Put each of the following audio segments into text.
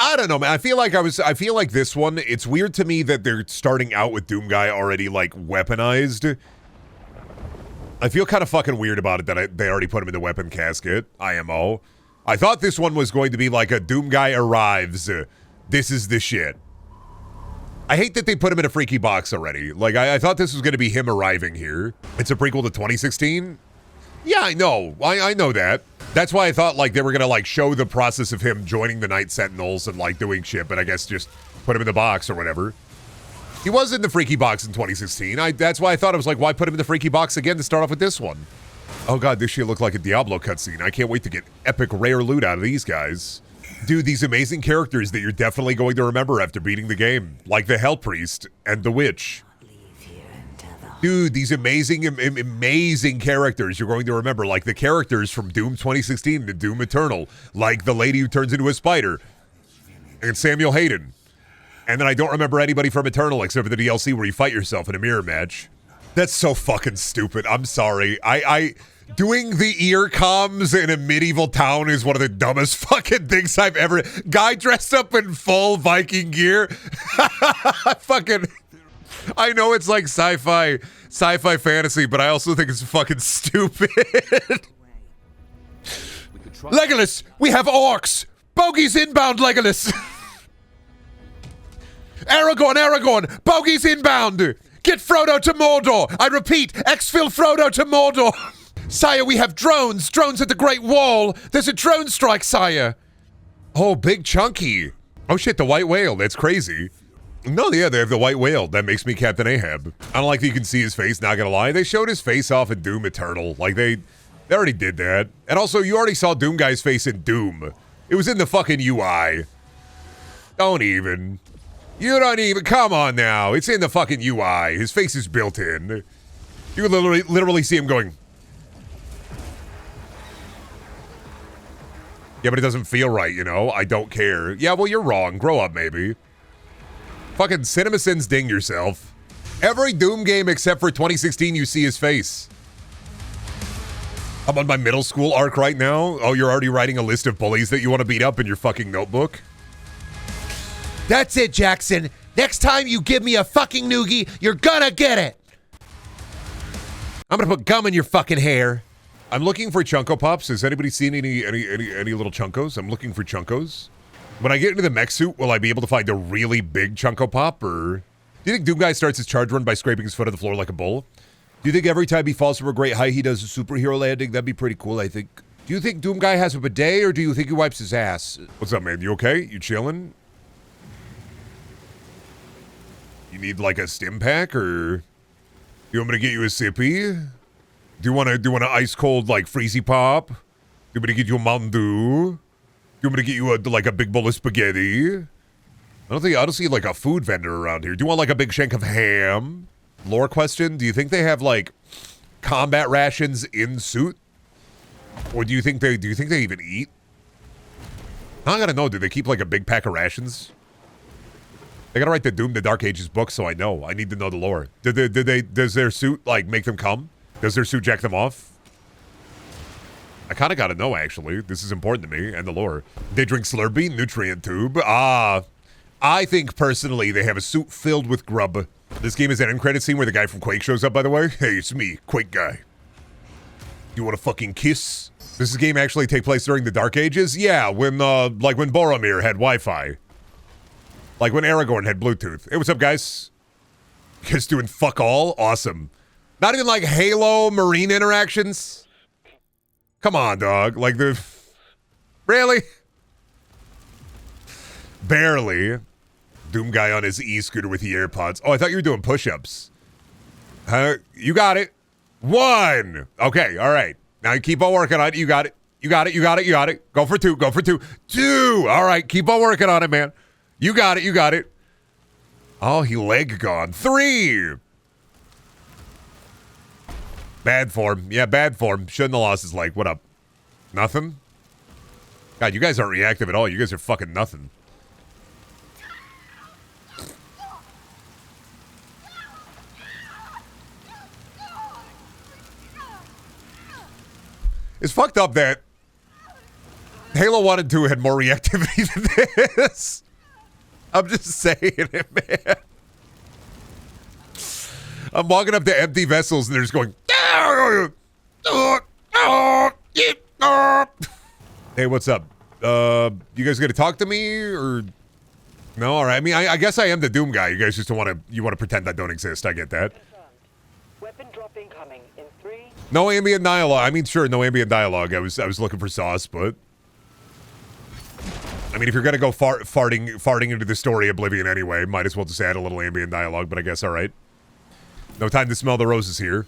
I don't know, man. I feel like this one, it's weird to me that they're starting out with Doom Guy already, like, weaponized. I feel kind of fucking weird about it that they already put him in the weapon casket, IMO. I thought this one was going to be like a Doom Guy arrives, this is the shit. I hate that they put him in a freaky box already. Like, I thought this was going to be him arriving here. It's a prequel to 2016? Yeah, I know. I know that. That's why I thought, like, they were going to, like, show the process of him joining the Night Sentinels and, like, doing shit, but I guess just put him in the box or whatever. He was in the freaky box in 2016. That's why I thought, I was like, why put him in the freaky box again to start off with this one? Oh, God, this shit looked like a Diablo cutscene. I can't wait to get epic rare loot out of these guys. Dude, these amazing characters that you're definitely going to remember after beating the game. Like the Hell Priest and the Witch. Dude, these amazing characters you're going to remember. Like the characters from Doom 2016 to Doom Eternal. Like the lady who turns into a spider. And Samuel Hayden. And then I don't remember anybody from Eternal except for the DLC where you fight yourself in a mirror match. That's so fucking stupid. I'm sorry. Doing the ear comms in a medieval town is one of the dumbest fucking things I've ever... Guy dressed up in full Viking gear. I know it's like sci-fi fantasy, but I also think it's fucking stupid. Legolas, we have orcs. Bogey's inbound, Legolas. Aragorn, Bogey's inbound. Get Frodo to Mordor. I repeat, exfil Frodo to Mordor. Sire, we have drones at the Great Wall. There's a drone strike, sire. Oh, Big Chunky. Oh shit, the white whale, that's crazy. No, yeah, they have the white whale. That makes me Captain Ahab. I don't like that you can see his face, not gonna lie. They showed his face off in Doom Eternal. Like, they already did that. And also, you already saw Doom Guy's face in Doom. It was in the fucking UI. Don't even. You don't even. Come on now. It's in the fucking UI. His face is built in. You can literally see him going. Yeah, but it doesn't feel right, you know? I don't care. Yeah, well, you're wrong. Grow up, maybe. Fucking CinemaSins ding yourself. Every Doom game except for 2016, you see his face. I'm on my middle school arc right now. Oh, you're already writing a list of bullies that you want to beat up in your fucking notebook? That's it, Jackson. Next time you give me a fucking noogie, you're gonna get it. I'm gonna put gum in your fucking hair. I'm looking for Chunko Pops. Has anybody seen any little Chunkos? I'm looking for Chunkos. When I get into the mech suit, will I be able to find a really big Chunko Pop, or... Do you think Doom Guy starts his charge run by scraping his foot on the floor like a bull? Do you think every time he falls from a great height, he does a superhero landing? That'd be pretty cool, I think. Do you think Doom Guy has a bidet, or do you think he wipes his ass? What's up, man? You okay? You chilling? You need, like, a stim pack, or... You want me to get you a sippy? Do you want an ice-cold, like, freezy pop? Do you want me to get you a Mountain Dew? You want me to get you like a big bowl of spaghetti? I don't see like a food vendor around here. Do you want like a big shank of ham? Lore question, do you think they have like combat rations in suit? Or do you think they even eat? I gotta know, do they keep like a big pack of rations? They gotta write the Doom the Dark Ages book so I know. I need to know the lore. Does their suit like make them come? Does their suit jack them off? I kind of got to know, actually. This is important to me and the lore. They drink Slurpee, nutrient tube. I think, personally, they have a suit filled with grub. This game is an end credit scene where the guy from Quake shows up, by the way. Hey, it's me, Quake guy. You want a fucking kiss? Does this game actually take place during the Dark Ages? Yeah, when Boromir had Wi-Fi. Like when Aragorn had Bluetooth. Hey, what's up, guys? You guys doing fuck all? Awesome. Not even like Halo Marine interactions? Come on, dog. Like the... Really? Barely. Doom Guy on his e-scooter with the AirPods. Oh, I thought you were doing push-ups. You got it. 1. Okay, all right. Now keep on working on it. You got it. You got it. Go for 2. 2. All right, keep on working on it, man. You got it. Oh, he leg gone. 3. Bad form. Yeah, bad form. Shouldn't have lost his leg. What up? Nothing? God, you guys aren't reactive at all. You guys are fucking nothing. It's fucked up that Halo 1 and 2 had more reactivity than this. I'm just saying it, man. I'm walking up to empty vessels and they're just going. Hey, what's up? You guys gonna talk to me or no? All right. I mean, I guess I am the Doom guy. You guys just don't want to pretend I don't exist. I get that. Weapon drop incoming in 3. No ambient dialogue. I mean, sure, no ambient dialogue. I was looking for sauce, but I mean, if you're gonna go farting into the story Oblivion anyway, might as well just add a little ambient dialogue. But I guess all right. No time to smell the roses here.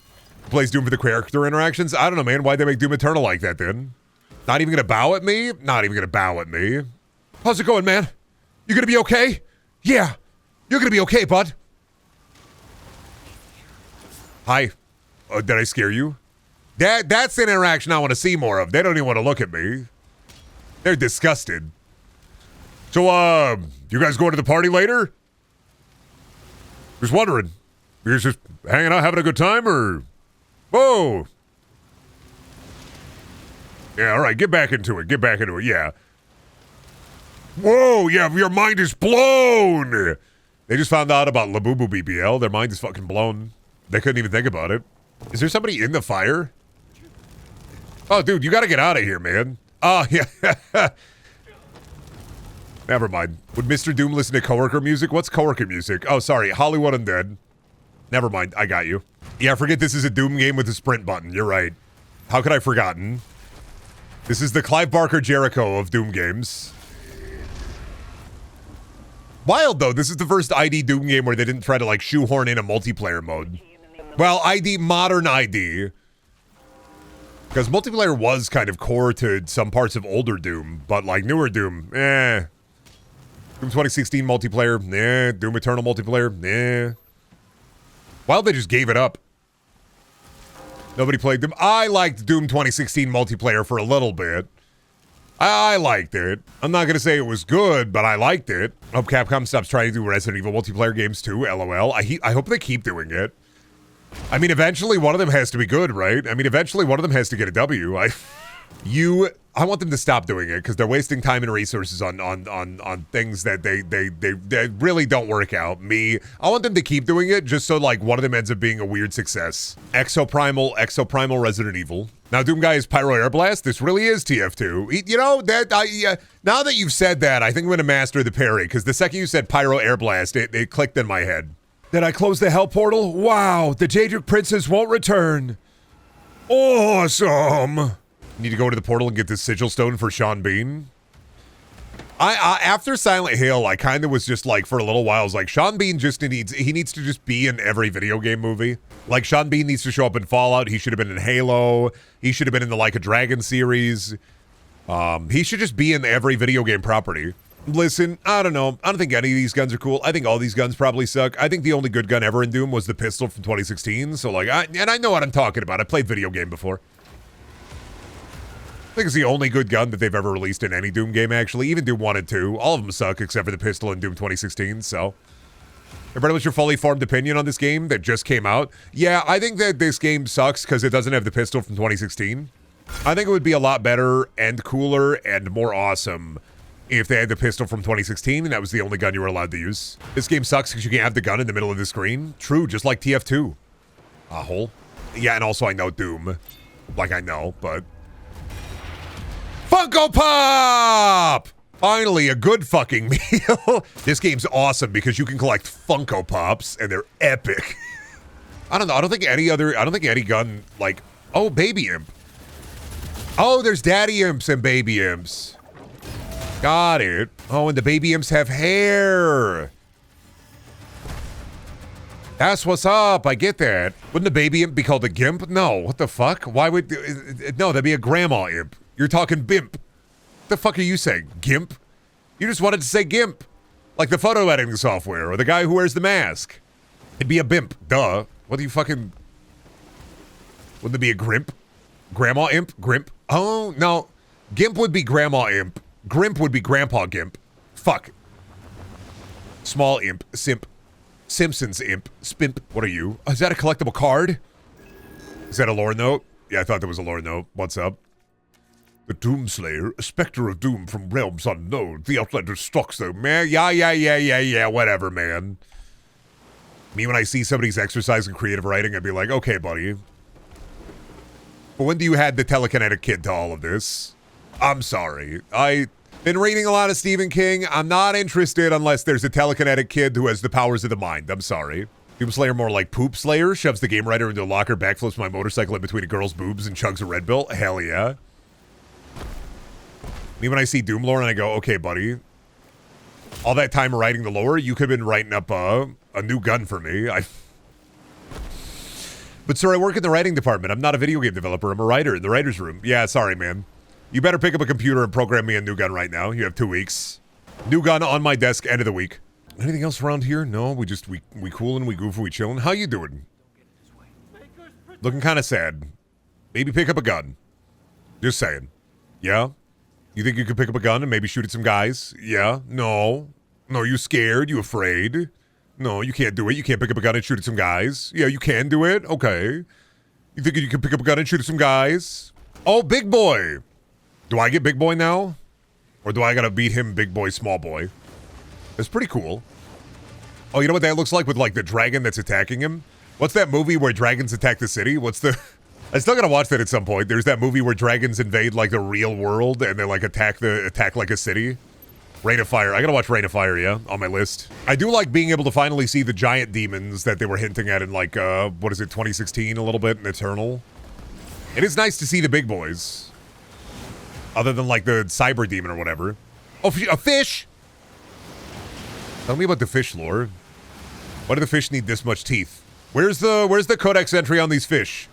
Plays Doom for the character interactions. I don't know, man. Why'd they make Doom Eternal like that then? Not even gonna bow at me? Not even gonna bow at me. How's it going, man? You gonna be okay? Yeah. You're gonna be okay, bud. Hi. Did I scare you? That's an interaction I want to see more of. They don't even want to look at me. They're disgusted. So, you guys going to the party later? Just wondering. You guys just hanging out, having a good time, or? Whoa. Yeah, all right, get back into it. Get back into it, yeah. Whoa, yeah, your mind is blown. They just found out about Labubu BBL. Their mind is fucking blown. They couldn't even think about it. Is there somebody in the fire? Oh, dude, you gotta get out of here, man. Oh, yeah. Never mind. Would Mr. Doom listen to coworker music? What's coworker music? Oh, sorry, Hollywood Undead. Never mind, I got you. Yeah, forget this is a Doom game with a sprint button. You're right. How could I have forgotten? This is the Clive Barker Jericho of Doom games. Wild, though. This is the first ID Doom game where they didn't try to, like, shoehorn in a multiplayer mode. Well, ID, modern ID. Because multiplayer was kind of core to some parts of older Doom, but, like, newer Doom, Doom 2016 multiplayer, Doom Eternal multiplayer, Well, they just gave it up. Nobody played Doom. I liked Doom 2016 multiplayer for a little bit. I liked it. I'm not going to say it was good, but I liked it. I hope Capcom stops trying to do Resident Evil multiplayer games too, LOL. I hope they keep doing it. I mean, eventually one of them has to be good, right? I mean, eventually one of them has to get a W. I want them to stop doing it because they're wasting time and resources on things that they really don't work out. I want them to keep doing it just so like one of them ends up being a weird success. Exoprimal Resident Evil. Now Doom Guy is Pyro Air Blast. This really is TF2. You know that now that you've said that, I think I'm gonna master the parry because the second you said Pyro Air Blast, it clicked in my head. Did I close the hell portal? Wow, the Daedric Princess won't return. Awesome. Need to go to the portal and get this sigil stone for Sean Bean. I after Silent Hill, I kind of was just like, for a little while, I was like, Sean Bean just needs to just be in every video game movie. Like, Sean Bean needs to show up in Fallout. He should have been in Halo. He should have been in the Like a Dragon series. He should just be in every video game property. Listen, I don't know. I don't think any of these guns are cool. I think all these guns probably suck. I think the only good gun ever in Doom was the pistol from 2016. So, like, I know what I'm talking about. I played video game before. I think it's the only good gun that they've ever released in any Doom game, actually. Even Doom 1 and 2. All of them suck except for the pistol in Doom 2016, so. Everybody, what's your fully formed opinion on this game that just came out? Yeah, I think that this game sucks because it doesn't have the pistol from 2016. I think it would be a lot better and cooler and more awesome if they had the pistol from 2016 and that was the only gun you were allowed to use. This game sucks because you can't have the gun in the middle of the screen. True, just like TF2. Hole. Yeah, and also I know Doom. Like I know, but... Funko Pop! Finally, a good fucking meal. This game's awesome because you can collect Funko Pops and they're epic. I don't know. I don't think any gun, like, oh, Baby Imp. Oh, there's Daddy Imps and Baby Imps. Got it. Oh, and the Baby Imps have hair. That's what's up. I get that. Wouldn't the Baby Imp be called a Gimp? No. What the fuck? Why would... No, that'd be a Grandma Imp. You're talking Bimp. What the fuck are you saying? Gimp? You just wanted to say Gimp. Like the photo editing software or the guy who wears the mask. It'd be a Bimp. Duh. What do you fucking... Wouldn't it be a Grimp? Grandma Imp? Grimp? Oh, no. Gimp would be Grandma Imp. Grimp would be Grandpa Gimp. Fuck. Small Imp. Simp. Simpsons Imp. Spimp. What are you? Is that a collectible card? Is that a lore note? Yeah, I thought that was a lore note. What's up? The Doomslayer, a specter of doom from realms unknown. The Outlander stalks them, man. Yeah, whatever, man. Me, when I see somebody's exercise in creative writing, I'd be like, okay, buddy. But when do you add the telekinetic kid to all of this? I'm sorry. I've been reading a lot of Stephen King. I'm not interested unless there's a telekinetic kid who has the powers of the mind. I'm sorry. Doomslayer more like Poop Slayer, shoves the game writer into a locker, backflips my motorcycle in between a girl's boobs, and chugs a Red Bull. Hell yeah. Me, when I see Doom lore and I go, okay, buddy. All that time writing the lore, you could have been writing up a new gun for me. But sir, I work in the writing department. I'm not a video game developer. I'm a writer in the writer's room. Yeah, sorry, man. You better pick up a computer and program me a new gun right now. You have 2 weeks. New gun on my desk, end of the week. Anything else around here? No, we coolin', we goofin', we chillin'. How you doing? Looking kind of sad. Maybe pick up a gun. Just saying. Yeah? You think you could pick up a gun and maybe shoot at some guys? Yeah? No. No, you scared? You afraid? No, you can't do it. You can't pick up a gun and shoot at some guys. Yeah, you can do it? Okay. You think you can pick up a gun and shoot at some guys? Oh, big boy. Do I get big boy now? Or do I gotta beat him big boy, small boy? That's pretty cool. Oh, you know what that looks like with, like, the dragon that's attacking him? What's that movie where dragons attack the city? What's the... I still gotta watch that at some point. There's that movie where dragons invade, like, the real world and they, like, attack like a city. Rain of Fire. I gotta watch Rain of Fire, yeah, on my list. I do like being able to finally see the giant demons that they were hinting at in, like, what is it, 2016 a little bit, in Eternal. It is nice to see the big boys. Other than, like, the cyber demon or whatever. Oh, a fish! Tell me about the fish lore. Why do the fish need this much teeth? Where's the codex entry on these fish?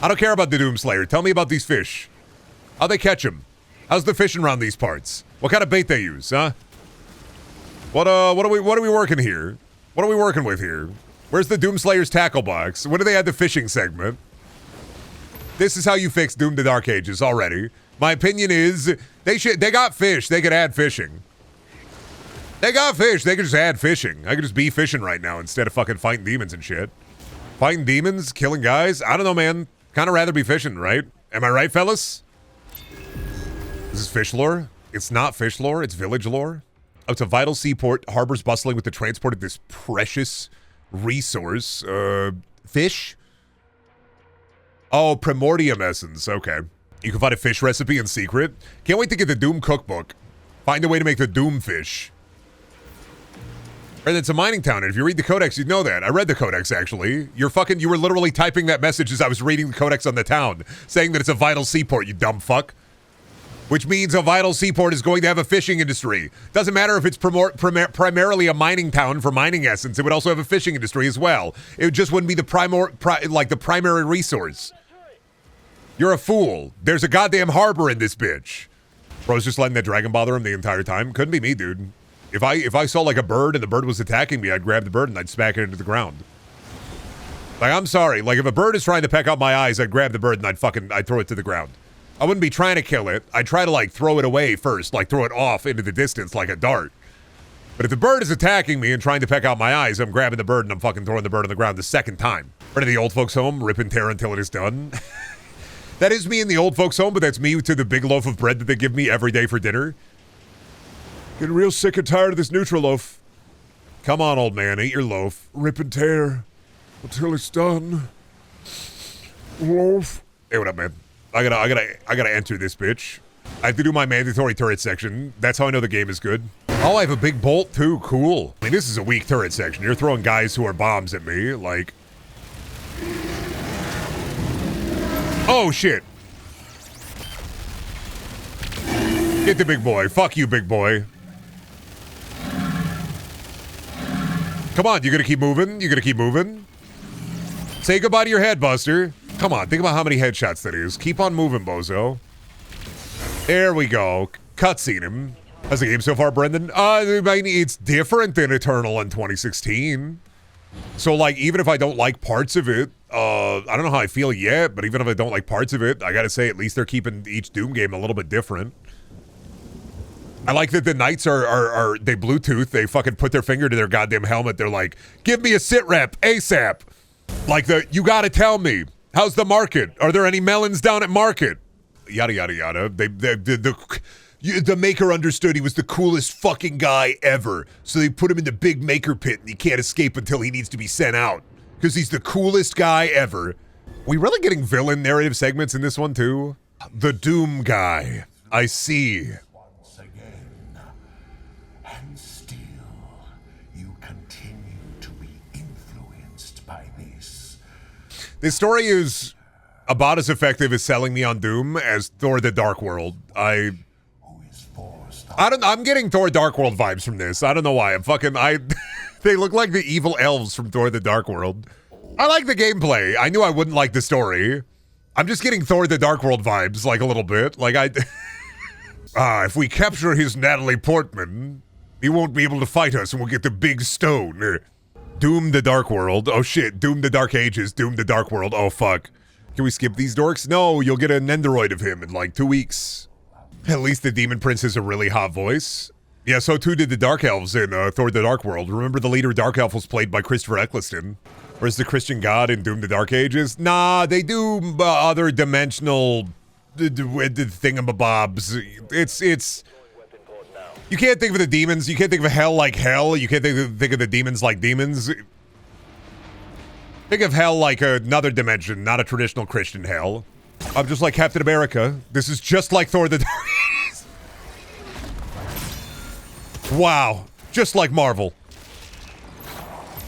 I don't care about the Doomslayer. Tell me about these fish. How'd they catch them? How's the fishing around these parts? What kind of bait they use, huh? What are we working here? What are we working with here? Where's the Doomslayer's tackle box? When do they add the fishing segment? This is how you fix Doom the Dark Ages already. My opinion is they got fish. They could add fishing. They got fish. They could just add fishing. I could just be fishing right now instead of fucking fighting demons and shit. Fighting demons, killing guys. I don't know, man. Kind of rather be fishing, right? Am I right, fellas? This is fish lore. It's not fish lore. It's village lore. Oh, it's a vital seaport. Harbors bustling with the transport of this precious resource. Fish? Oh, primordium essence. Okay. You can find a fish recipe in secret. Can't wait to get the Doom cookbook. Find a way to make the Doom fish. And it's a mining town, and if you read the codex, you'd know that. I read the codex, actually. You were literally typing that message as I was reading the codex on the town, saying that it's a vital seaport, you dumb fuck. Which means a vital seaport is going to have a fishing industry. Doesn't matter if it's primarily a mining town for mining essence, it would also have a fishing industry as well. It just wouldn't be the primary resource. You're a fool. There's a goddamn harbor in this bitch. Bro's just letting that dragon bother him the entire time. Couldn't be me, dude. If I saw like a bird and the bird was attacking me, I'd grab the bird and I'd smack it into the ground. Like, I'm sorry. Like, if a bird is trying to peck out my eyes, I'd grab the bird and I'd throw it to the ground. I wouldn't be trying to kill it. I'd try to, like, throw it away first, like throw it off into the distance like a dart. But if the bird is attacking me and trying to peck out my eyes, I'm grabbing the bird and I'm fucking throwing the bird on the ground the second time. Right to the old folks' home, rip and tear until it is done. That is me in the old folks' home, but that's me to the big loaf of bread that they give me every day for dinner. Getting real sick and tired of this neutral loaf. Come on, old man, eat your loaf. Rip and tear until it's done. Loaf. Hey, what up, man? I gotta enter this bitch. I have to do my mandatory turret section. That's how I know the game is good. Oh, I have a big bolt too. Cool. I mean, this is a weak turret section. You're throwing guys who are bombs at me, like. Oh shit. Get the big boy. Fuck you, big boy. Come on, you gonna keep moving? You gonna keep moving? Say goodbye to your head, Buster. Come on, think about how many headshots that is. Keep on moving, bozo. There we go. Cutscene him. How's the game so far, Brendan? I mean, it's different than Eternal in 2016. So, like, even if I don't like parts of it, I don't know how I feel yet, but even if I don't like parts of it, I gotta say, at least they're keeping each Doom game a little bit different. I like that the knights are they Bluetooth. They fucking put their finger to their goddamn helmet. They're like, give me a sit rep ASAP. Like you gotta tell me. How's the market? Are there any melons down at market? yada yada yada. The maker understood he was the coolest fucking guy ever, so they put him in the big maker pit, and he can't escape until he needs to be sent out because he's the coolest guy ever. We really getting villain narrative segments in this one too? The Doom guy. I see. Once again, and still you continue to be influenced by this. This story is about as effective as selling me on Doom as Thor: The Dark World. I'm getting Thor: Dark World vibes from this. I don't know why. They look like the evil elves from Thor: The Dark World. I like the gameplay. I knew I wouldn't like the story. I'm just getting Thor: The Dark World vibes, like a little bit. Like if we capture his Natalie Portman, he won't be able to fight us and we'll get the big stone. Doom: The Dark World. Oh shit. Doom: The Dark Ages. Doom: The Dark World. Oh fuck. Can we skip these dorks? No, you'll get an Nendoroid of him in like 2 weeks. At least the Demon Prince has a really hot voice. Yeah, so too did the Dark Elves in Thor: The Dark World. Remember the leader Dark Elf was played by Christopher Eccleston? Or is the Christian God in Doom: The Dark Ages? Nah, they do other dimensional thingamabobs. It's... You can't think of the demons. You can't think of hell like hell. You can't think of the demons like demons. Think of hell like another dimension, not a traditional Christian hell. I'm just like Captain America. This is just like Thor: The Dark Ages. Wow. Just like Marvel.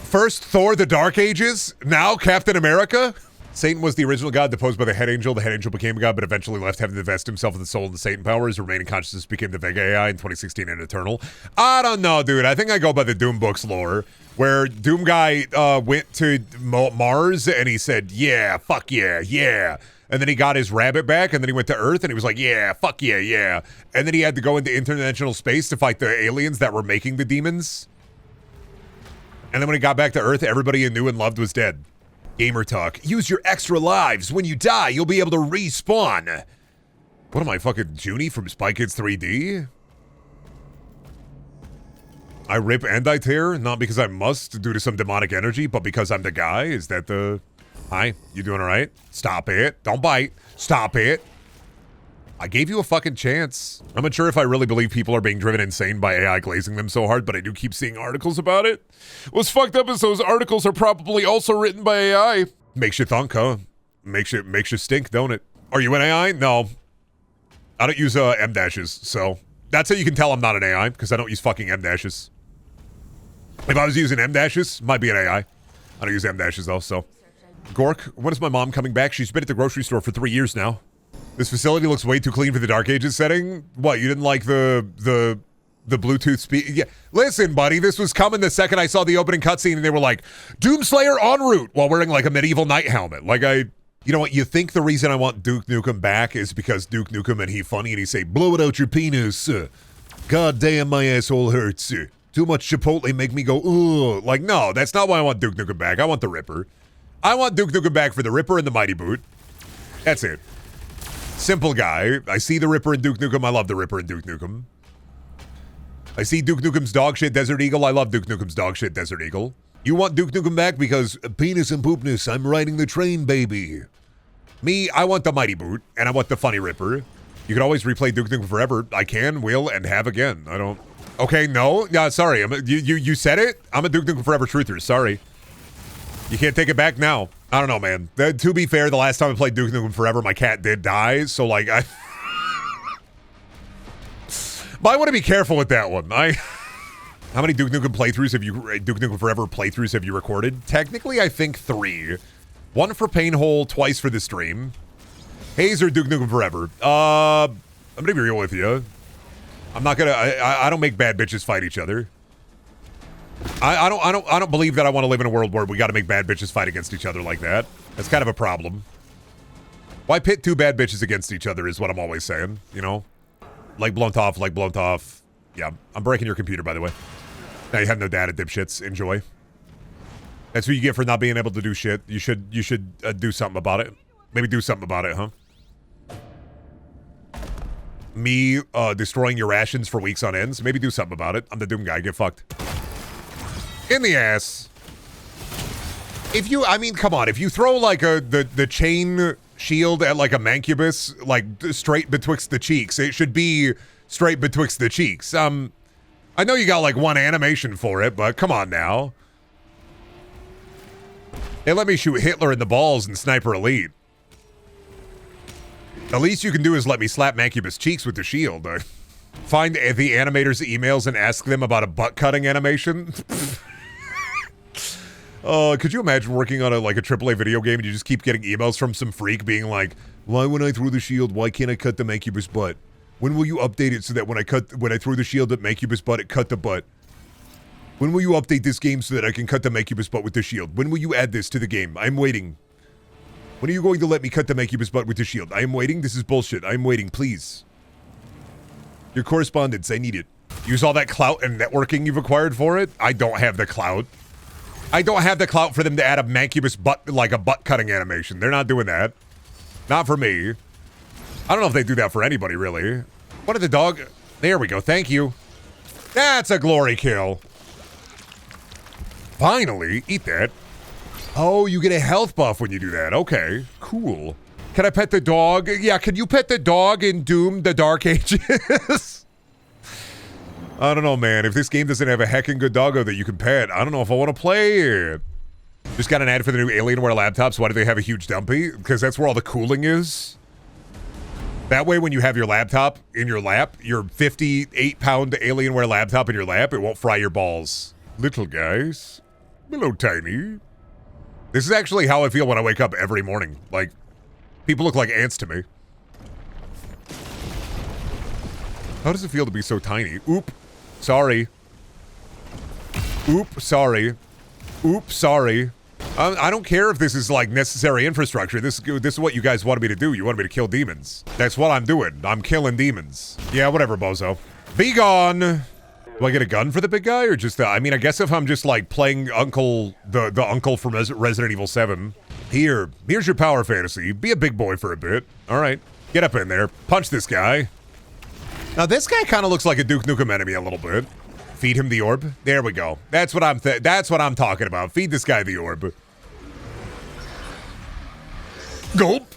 First Thor: The Dark Ages, now Captain America? Satan was the original god deposed by the head angel. The head angel became a god, but eventually left heaven to vest himself with the soul of the Satan power. His remaining consciousness became the Vega AI in 2016 and Eternal. I don't know, dude. I think I go by the Doom books lore, where Doom guy went to Mars and he said, yeah, fuck yeah, yeah. And then he got his rabbit back, and then he went to Earth, and he was like, yeah, fuck yeah, yeah. And then he had to go into interdimensional space to fight the aliens that were making the demons. And then when he got back to Earth, everybody he knew and loved was dead. Gamer talk. Use your extra lives. When you die, you'll be able to respawn. What am I, fucking Junie from Spy Kids 3D? I rip and I tear, not because I must due to some demonic energy, but because I'm the guy. Is that the... Hi, you doing all right? Stop it. Don't bite. Stop it. I gave you a fucking chance. I'm not sure if I really believe people are being driven insane by AI glazing them so hard, but I do keep seeing articles about it. What's fucked up is those articles are probably also written by AI. Makes you thunk, huh? Makes you stink, don't it? Are you an AI? No. I don't use M dashes, so that's how you can tell I'm not an AI, because I don't use fucking M dashes. If I was using M dashes, might be an AI. I don't use M dashes though, so. Gork, when is my mom coming back? She's been at the grocery store for 3 years now. This facility looks way too clean for the Dark Ages setting. What, you didn't like the Bluetooth speed? Yeah, listen, buddy, this was coming the second I saw the opening cutscene, and they were like, Doomslayer en route, while wearing like a medieval knight helmet. Like you know what? You think the reason I want Duke Nukem back is because Duke Nukem and he funny and he say, blow it out your penis. God damn, my asshole hurts. Too much Chipotle make me go, ugh. Like, no, that's not why I want Duke Nukem back. I want the Ripper. I want Duke Nukem back for the Ripper and the Mighty Boot. That's it. Simple guy. I see the Ripper and Duke Nukem. I love the Ripper and Duke Nukem. I see Duke Nukem's dogshit Desert Eagle. I love Duke Nukem's dogshit Desert Eagle. You want Duke Nukem back because penis and poopness. I'm riding the train, baby. Me, I want the Mighty Boot, and I want the Funny Ripper. You can always replay Duke Nukem forever. I can, will, and have again. I don't... Okay, no. Yeah, sorry. You said it? I'm a Duke Nukem Forever truther. Sorry. You can't take it back now. I don't know, man. To be fair, the last time I played Duke Nukem Forever, my cat did die, so like I but I want to be careful with that one. How many Duke Nukem Forever playthroughs have you recorded? Technically, I think 3. 1 for Painhole, twice for the stream. Haze or Duke Nukem Forever? I'm gonna be real with you. I'm not gonna. I don't make bad bitches fight each other. I don't believe that I want to live in a world where we got to make bad bitches fight against each other like that. That's kind of a problem. Why pit 2 bad bitches against each other is what I'm always saying, you know? Like blown off. Yeah, I'm breaking your computer, by the way. Now you have no data, dipshits. Enjoy. That's what you get for not being able to do shit. You should do something about it. Maybe do something about it, huh? Me destroying your rations for weeks on ends. Maybe do something about it. I'm the Doom guy. Get fucked. In the ass. If you, I mean, come on. If you throw like the chain shield at like a mancubus, like straight betwixt the cheeks. It should be straight betwixt the cheeks. I know you got like one animation for it, but come on now. They let me shoot Hitler in the balls in Sniper Elite. The least you can do is let me slap Mancubus cheeks with the shield. Find the animator's emails and ask them about a butt-cutting animation. Could you imagine working on a AAA video game and you just keep getting emails from some freak being like, why when I throw the shield, why can't I cut the Mancubus butt? When will you update it so that when I throw the shield at Mancubus butt, it cut the butt? When will you update this game so that I can cut the Mancubus butt with the shield? When will you add this to the game? I'm waiting. When are you going to let me cut the Mancubus butt with the shield? I am waiting. This is bullshit. I'm waiting, please. Your correspondence, I need it. Use all that clout and networking you've acquired for it? I don't have the clout. I don't have the clout for them to add a Mancubus butt, like a butt-cutting animation. They're not doing that. Not for me. I don't know if they do that for anybody, really. What did the dog... There we go. Thank you. That's a glory kill. Finally. Eat that. Oh, you get a health buff when you do that. Okay. Cool. Can I pet the dog? Yeah, can you pet the dog in Doom the Dark Ages? I don't know, man. If this game doesn't have a heckin' good doggo that you can pet, I don't know if I want to play it. Just got an ad for the new Alienware laptops. Why do they have a huge dumpy? Because that's where all the cooling is. That way, when you have your laptop in your lap, your 58-pound Alienware laptop in your lap, it won't fry your balls. Little guys. Hello, tiny. This is actually how I feel when I wake up every morning. Like, people look like ants to me. How does it feel to be so tiny? Oop. Sorry. Oop. Sorry. Oop. Sorry. I don't care if this is like necessary infrastructure. This is what you guys wanted me to do. You wanted me to kill demons. That's what I'm doing. I'm killing demons. Yeah, whatever, bozo. Be gone. Do I get a gun for the big guy or just I mean, I guess if I'm just like playing Uncle, the uncle from Resident Evil 7. Here's your power fantasy. Be a big boy for a bit. All right. Get up in there. Punch this guy. Now this guy kind of looks like a Duke Nukem enemy a little bit. Feed him the orb. There we go. That's what I'm talking about. Feed this guy the orb. Gulp.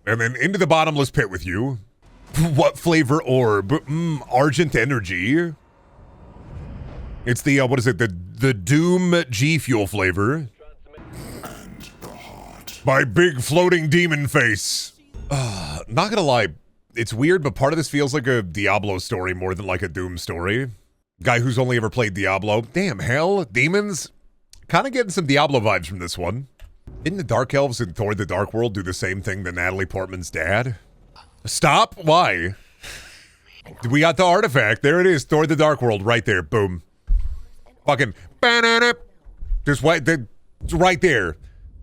And then into the bottomless pit with you. What flavor orb? Argent energy. It's the, what is it? The Doom G Fuel flavor. My big floating demon face. Not gonna lie, it's weird, but part of this feels like a Diablo story more than like a Doom story. Guy who's only ever played Diablo. Damn, hell, demons? Kind of getting some Diablo vibes from this one. Didn't the Dark Elves in Thor the Dark World do the same thing to Natalie Portman's dad? Stop? Why? We got the artifact. There it is. Thor the Dark World right there. Boom. Fucking. Just right there.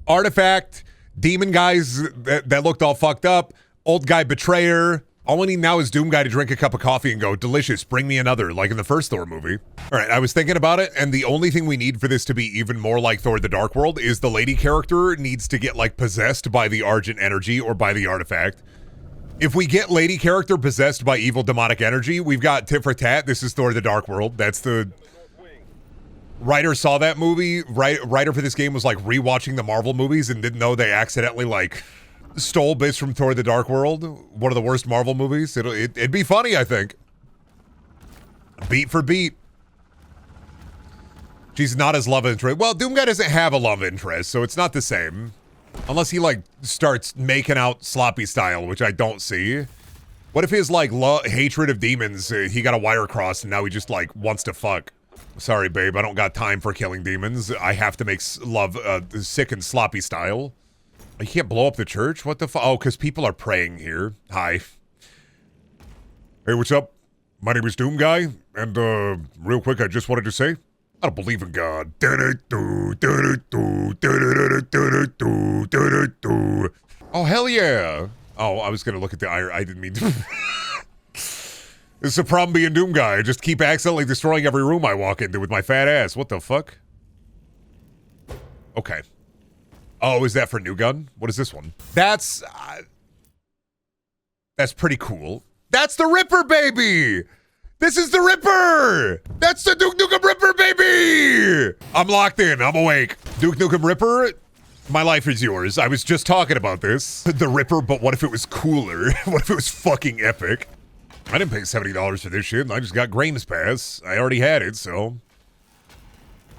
Artifact. Demon guys that looked all fucked up. Old guy betrayer. All I need now is Doom guy to drink a cup of coffee and go, delicious, bring me another, like in the first Thor movie. All right, I was thinking about it, and the only thing we need for this to be even more like Thor the Dark World is the lady character needs to get, like, possessed by the Argent energy or by the artifact. If we get lady character possessed by evil demonic energy, we've got tit for tat. This is Thor the Dark World. That's the... Writer saw that movie. Writer for this game was, like, rewatching the Marvel movies and didn't know they accidentally, like... stole bits from Thor the Dark World, one of the worst Marvel movies. It'd be funny, I think. Beat for beat. She's not his love interest. Well, Doom Guy doesn't have a love interest, so it's not the same. Unless he, like, starts making out sloppy style, which I don't see. What if his, like, hatred of demons, he got a wire crossed and now he just, like, wants to fuck? Sorry, babe, I don't got time for killing demons. I have to make love sick and sloppy style. You can't blow up the church? What the fuck? Oh, because people are praying here. Hi. Hey, what's up? My name is Doom Guy, and, real quick, I just wanted to say, I don't believe in God. Oh, hell yeah. Oh, I was gonna look at the iron. I didn't mean to. This is a problem being Doom Guy. I just keep accidentally destroying every room I walk into with my fat ass. What the fuck? Okay. Oh, is that for New Gun? What is this one? That's pretty cool. That's the Ripper, baby! This is the Ripper! That's the Duke Nukem Ripper, baby! I'm locked in. I'm awake. Duke Nukem Ripper, my life is yours. I was just talking about this. The Ripper, but what if it was cooler? What if it was fucking epic? I didn't pay $70 for this shit. I just got Graham's Pass. I already had it, so...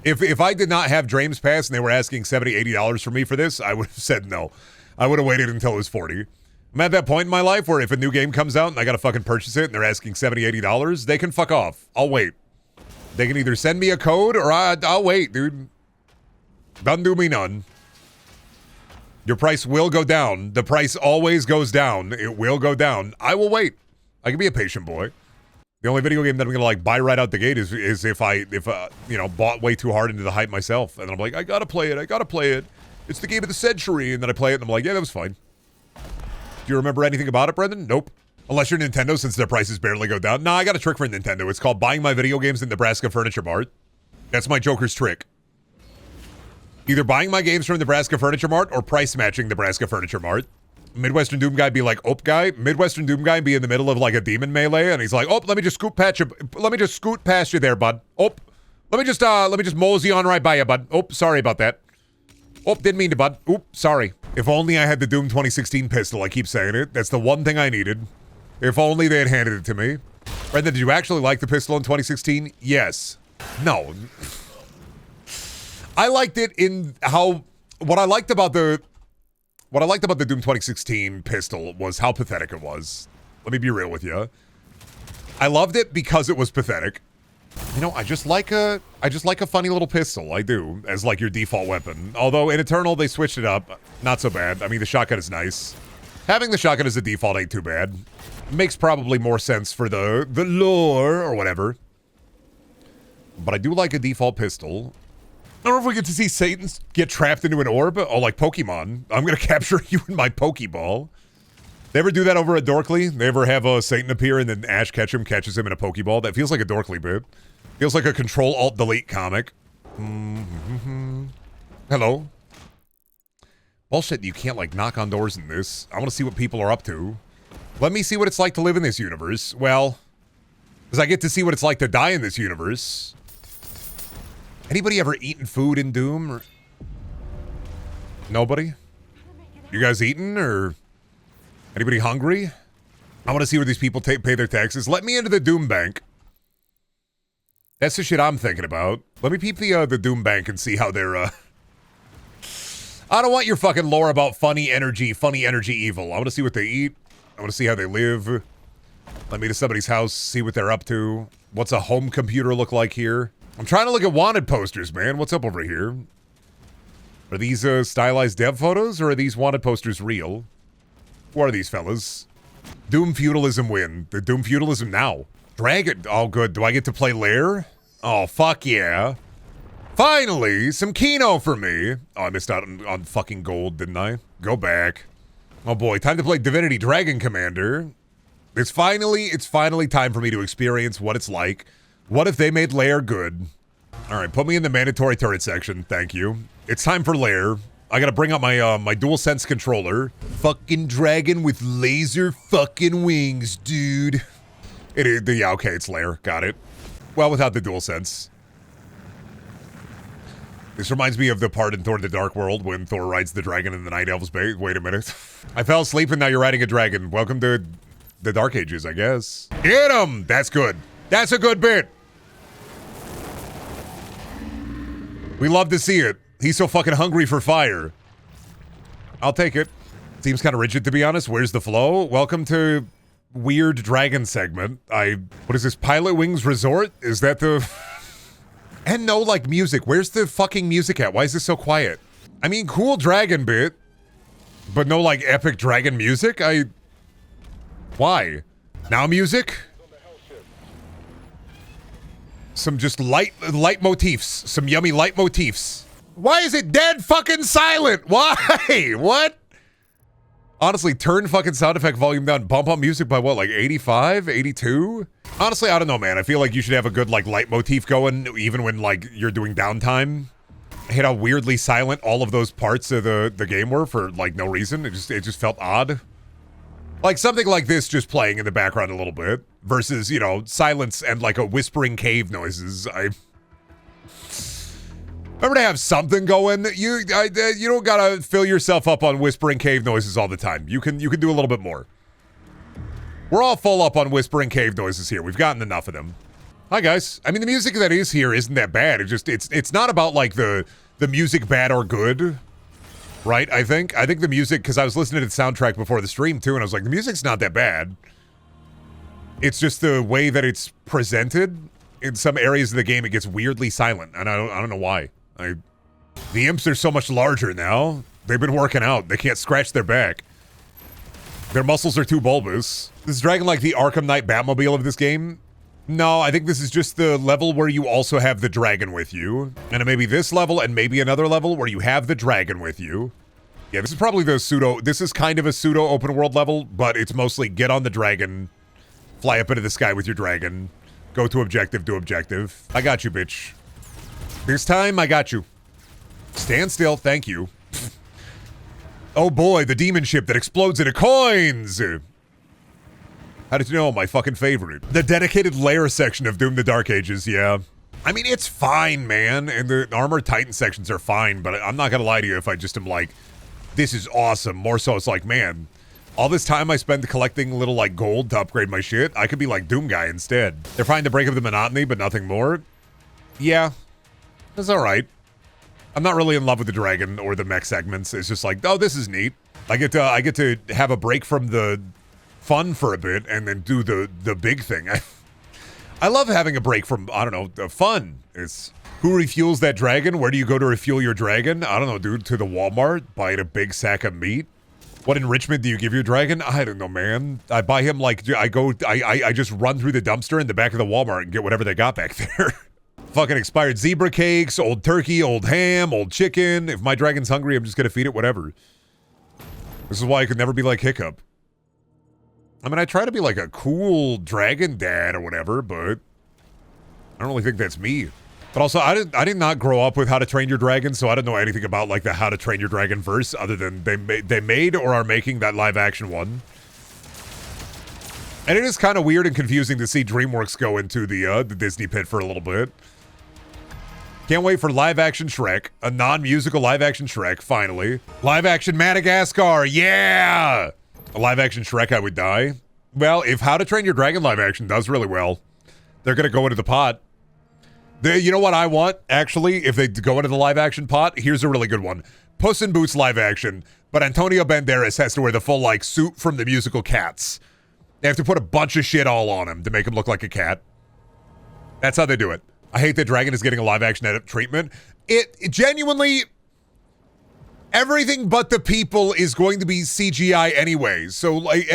If I did not have Drames Pass and they were asking $70, $80 for me for this, I would have said no. I would have waited until it was 40. I'm at that point in my life where if a new game comes out and I gotta fucking purchase it and they're asking $70, $80, they can fuck off. I'll wait. They can either send me a code or I'll wait, dude. Doesn't do me none. Your price will go down. The price always goes down. It will go down. I will wait. I can be a patient boy. The only video game that I'm gonna like buy right out the gate is if you know, bought way too hard into the hype myself, and then I'm like, I gotta play it. It's the game of the century, and then I play it, and I'm like, yeah, that was fine. Do you remember anything about it, Brendan? Nope. Unless you're Nintendo, since their prices barely go down. Nah, I got a trick for Nintendo. It's called buying my video games in Nebraska Furniture Mart. That's my Joker's trick. Either buying my games from Nebraska Furniture Mart or price matching Nebraska Furniture Mart. Midwestern Doom guy be like, "Oh, guy." Midwestern Doom guy be in the middle of like a demon melee, and he's like, "Oh, let me just scoot past you there, bud. Oh, let me just mosey on right by you, bud. Oh, sorry about that. Oh, didn't mean to, bud. Oop, sorry. If only I had the Doom 2016 pistol. I keep saying it. That's the one thing I needed. If only they had handed it to me. Brendan, did you actually like the pistol in 2016? Yes. No. I liked it in how... What I liked about the Doom 2016 pistol was how pathetic it was. Let me be real with you. I loved it because it was pathetic. You know, I just like a funny little pistol. I do, as like your default weapon. Although in Eternal they switched it up. Not so bad. I mean, the shotgun is nice. Having the shotgun as a default ain't too bad. Makes probably more sense for the lore or whatever. But I do like a default pistol. I don't know if we get to see Satan get trapped into an orb. Oh, like Pokemon. I'm gonna capture you in my Pokeball. They ever do that over at Dorkly? They ever have Satan appear and then Ash catches him in a Pokeball? That feels like a Dorkly bit. Feels like a Control-Alt-Delete comic. Hello? Bullshit, you can't, like, knock on doors in this. I want to see what people are up to. Let me see what it's like to live in this universe. Well, because I get to see what it's like to die in this universe. Anybody ever eaten food in Doom? Or... Nobody? You guys eating, or... Anybody hungry? I want to see where these people pay their taxes. Let me into the Doom Bank. That's the shit I'm thinking about. Let me peep the Doom Bank and see how they're, I don't want your fucking lore about funny energy evil. I want to see what they eat. I want to see how they live. Let me to somebody's house, see what they're up to. What's a home computer look like here? I'm trying to look at wanted posters, man. What's up over here? Are these, stylized dev photos, or are these wanted posters real? Who are these fellas? Doom Feudalism win. The Doom Feudalism now. Dragon. Oh, good. Do I get to play Lair? Oh, fuck yeah. Finally, some Kino for me. Oh, I missed out on fucking gold, didn't I? Go back. Oh boy, time to play Divinity Dragon Commander. It's finally time for me to experience what it's like. What if they made Lair good? All right, put me in the mandatory turret section. Thank you. It's time for Lair. I gotta bring up my my DualSense controller. Fucking dragon with laser fucking wings, dude. It is, yeah, okay, it's Lair. Got it. Well, without the DualSense. This reminds me of the part in Thor the Dark World when Thor rides the dragon in the Night Elves base. Wait a minute. I fell asleep and now you're riding a dragon. Welcome to the Dark Ages, I guess. Get him! That's good. That's a good bit. We love to see it. He's so fucking hungry for fire. I'll take it. Seems kind of rigid, to be honest. Where's the flow? Welcome to weird dragon segment. What is this? Pilot Wings Resort? Is that the... And no, like, music. Where's the fucking music at? Why is this so quiet? I mean, cool dragon bit, but no, like, epic dragon music? Why? Now music? Some just light motifs. Some yummy light motifs. Why is it dead fucking silent? Why? What? Honestly, turn fucking sound effect volume down. Bump up music by what, like 85, 82? Honestly, I don't know, man. I feel like you should have a good, like, light motif going, even when, like, you're doing downtime. I hate how weirdly silent all of those parts of the game were for, like, no reason. It just felt odd. Like something like this just playing in the background a little bit versus, you know, silence and like a whispering cave noises. I remember to have something going. You don't gotta fill yourself up on whispering cave noises all the time. You can do a little bit more. We're all full up on whispering cave noises here. We've gotten enough of them. Hi guys. I mean, the music that is here isn't that bad. It's not about like the music bad or good, right? I think the music, because I was listening to the soundtrack before the stream too, and I was like, the music's not that bad. It's just the way that it's presented. In some areas of the game, it gets weirdly silent, and I don't know why. The imps are so much larger now. They've been working out. They can't scratch their back. Their muscles are too bulbous. Is Dragon like the Arkham Knight Batmobile of this game? No, I think this is just the level where you also have the dragon with you. And it may be this level and maybe another level where you have the dragon with you. Yeah, this is probably this is kind of a pseudo open world level, but it's mostly get on the dragon, fly up into the sky with your dragon, go to objective, do objective. I got you, bitch. This time, I got you. Stand still, thank you. Oh boy, the demon ship that explodes into coins! How did you know? My fucking favorite. The dedicated lair section of Doom the Dark Ages, yeah. I mean, it's fine, man, and the Armored Titan sections are fine, but I'm not gonna lie to you if I just am like, this is awesome. More so, it's like, man, all this time I spend collecting little, like, gold to upgrade my shit, I could be like Doom Guy instead. They're trying to break up the monotony, but nothing more. Yeah, that's alright. I'm not really in love with the dragon or the mech segments. It's just like, oh, this is neat. I get to have a break from the fun for a bit and then do the big thing. I love having a break from, I don't know, the fun. It's who refuels that dragon? Where do you go to refuel your dragon? I don't know, dude. To the Walmart, buy a big sack of meat. What enrichment do you give your dragon? I don't know, man. I buy him like I just run through the dumpster in the back of the Walmart and get whatever they got back there. Fucking expired zebra cakes, old turkey, old ham, old chicken. If my dragon's hungry, I'm just gonna feed it whatever. This is why I could never be like Hiccup. I mean, I try to be like a cool dragon dad or whatever, but I don't really think that's me. But also, I did not grow up with How to Train Your Dragon, so I don't know anything about like the How to Train Your Dragon verse other than they made or are making that live action one. And it is kind of weird and confusing to see DreamWorks go into the Disney pit for a little bit. Can't wait for live-action Shrek, a non-musical live-action Shrek, finally. Live-action Madagascar, yeah! A live-action Shrek, I would die. Well, if How to Train Your Dragon live-action does really well, they're gonna go into the pot. You know what I want, actually, if they go into the live-action pot? Here's a really good one. Puss in Boots live-action, but Antonio Banderas has to wear the full, like, suit from the musical Cats. They have to put a bunch of shit all on him to make him look like a cat. That's how they do it. I hate that Dragon is getting a live-action edit treatment. It genuinely, everything but the people is going to be CGI anyway. So, like,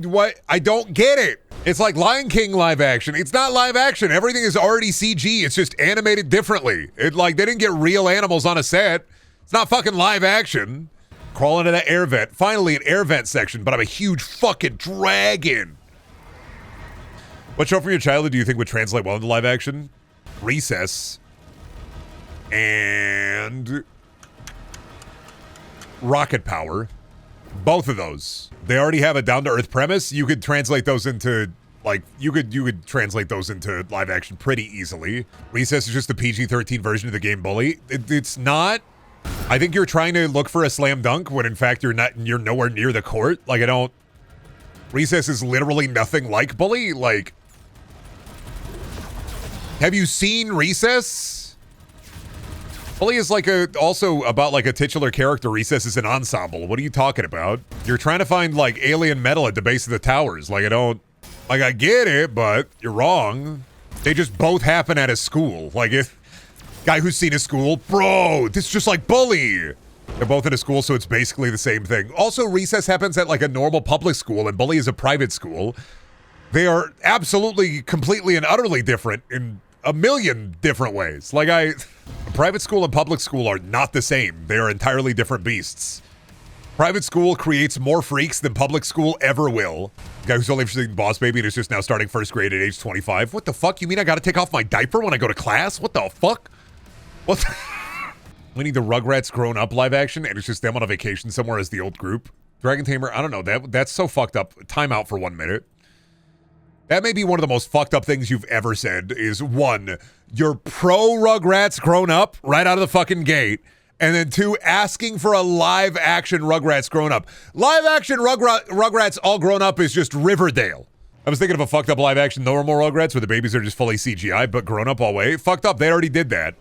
what? I don't get it. It's like Lion King live-action. It's not live-action. Everything is already CG. It's just animated differently. They didn't get real animals on a set. It's not fucking live-action. Crawl into that air vent. Finally, an air vent section, but I'm a huge fucking dragon. What show from your childhood do you think would translate well into live-action? Recess and Rocket Power. Both of those. They already have a down-to-earth premise. You could translate those into, like, you could translate those into live action pretty easily. Recess is just the PG-13 version of the game Bully. It's not. I think you're trying to look for a slam dunk when in fact you're nowhere near the court. Like, Recess is literally nothing like Bully. Like, have you seen Recess? Bully is like also about like a titular character. Recess is an ensemble. What are you talking about? You're trying to find like alien metal at the base of the towers. Like, I get it, but you're wrong. They just both happen at a school. Like, if guy who's seen a school, bro, this is just like Bully. They're both in a school, so it's basically the same thing. Also, Recess happens at like a normal public school, and Bully is a private school. They are absolutely, completely, and utterly different in a million different ways. Like, private school and public school are not the same. They are entirely different beasts. Private school creates more freaks than public school ever will. Guy who's only interested in Boss Baby and is just now starting first grade at age 25. What the fuck? You mean I gotta take off my diaper when I go to class? What the fuck? What? We need the Rugrats grown up live action, and it's just them on a vacation somewhere as the old group. Dragon Tamer, I don't know. That's so fucked up. Time out for 1 minute. That may be one of the most fucked up things you've ever said is, one, you're pro Rugrats grown up right out of the fucking gate. And then two, asking for a live action Rugrats grown up. Live action Rugrats all grown up is just Riverdale. I was thinking of a fucked up live action normal Rugrats where the babies are just fully CGI, but grown up all way. Fucked up. They already did that.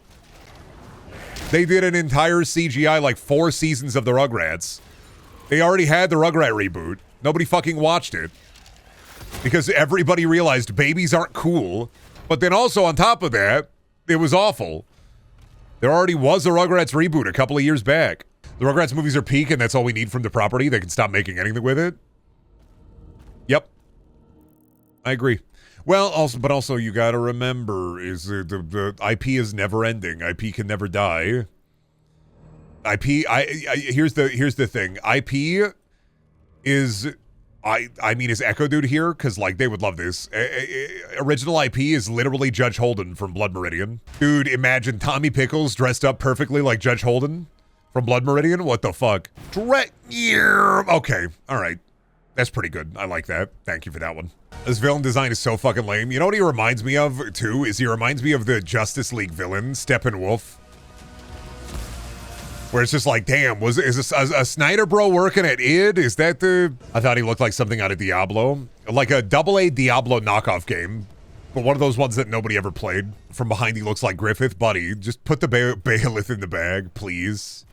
They did an entire CGI, like 4 seasons of the Rugrats. They already had the Rugrat reboot. Nobody fucking watched it. Because everybody realized babies aren't cool. But then also on top of that, it was awful. There already was a Rugrats reboot a couple of years back. The Rugrats movies are peak and that's all we need from the property. They can stop making anything with it. Yep. I agree. Well, also you gotta remember is the IP is never ending. IP can never die. Here's the thing. IP is I mean, is Echo Dude here? Because, like, they would love this. Original IP is literally Judge Holden from Blood Meridian. Dude, imagine Tommy Pickles dressed up perfectly like Judge Holden from Blood Meridian. What the fuck? Okay, all right. That's pretty good. I like that. Thank you for that one. This villain design is so fucking lame. You know what he reminds me of, too? Is he reminds me of the Justice League villain, Steppenwolf. Where it's just like, damn, is a Snyder bro working at id? Is that the... I thought he looked like something out of Diablo. Like a AA Diablo knockoff game. But one of those ones that nobody ever played. From behind he looks like Griffith. Buddy, just put the Baelith in the bag, please.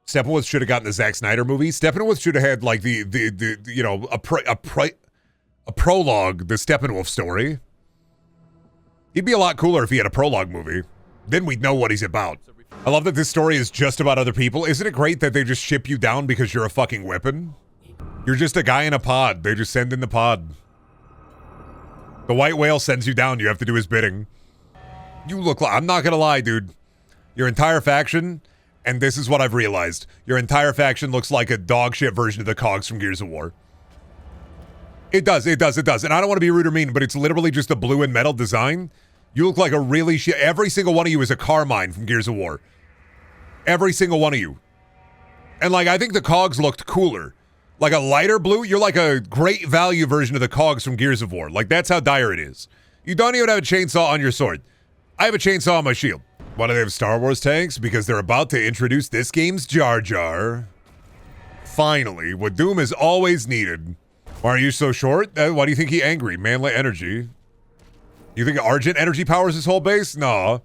Steppenwolf should have gotten the Zack Snyder movie. Steppenwolf should have had like the you know, a prologue, the Steppenwolf story. He'd be a lot cooler if he had a prologue movie. Then we'd know what he's about. I love that this story is just about other people. Isn't it great that they just ship you down because you're a fucking weapon? You're just a guy in a pod. They just send in the pod. The white whale sends you down. You have to do his bidding. You look like... I'm not gonna lie, dude. Your entire faction, and this is what I've realized. Your entire faction looks like a dog shit version of the Cogs from Gears of War. It does. And I don't want to be rude or mean, but it's literally just a blue and metal design. You look like a really shit... Every single one of you is a Carmine from Gears of War. Every single one of you. And, like, I think the Cogs looked cooler. Like a lighter blue, you're like a great value version of the Cogs from Gears of War. Like, that's how dire it is. You don't even have a chainsaw on your sword. I have a chainsaw on my shield. Why do they have Star Wars tanks? Because they're about to introduce this game's Jar Jar. Finally, what Doom has always needed. Why are you so short? Why do you think he angry? Manly energy. You think Argent energy powers his whole base? No.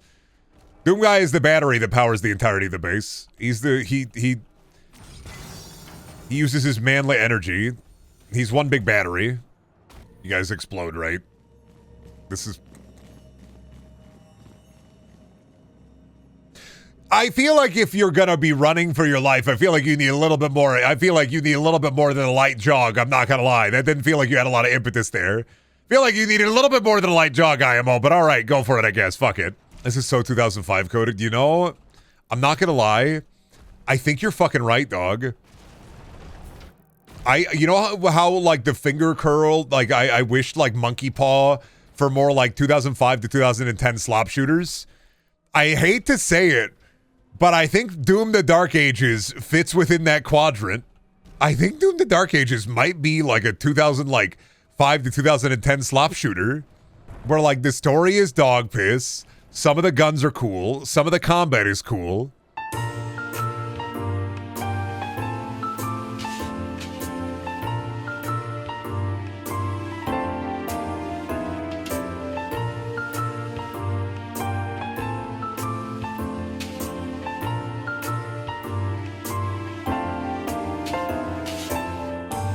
Doom Guy is the battery that powers the entirety of the base. He's the... He uses his manly energy. He's one big battery. You guys explode, right? This is... I feel like if you're gonna be running for your life, I feel like you need a little bit more. I feel like you need a little bit more than a light jog. I'm not gonna lie. That didn't feel like you had a lot of impetus there. Feel like you needed a little bit more than a light jog, IMO, but all right, go for it, I guess. Fuck it. This is so 2005 coded. You know, I'm not gonna lie. I think you're fucking right, dog. You know how like the finger curl, like I wished like Monkey Paw for more like 2005 to 2010 slop shooters. I hate to say it, but I think Doom the Dark Ages fits within that quadrant. I think Doom the Dark Ages might be like a 2005 to 2010 slop shooter where like the story is dog piss. Some of the guns are cool. Some of the combat is cool.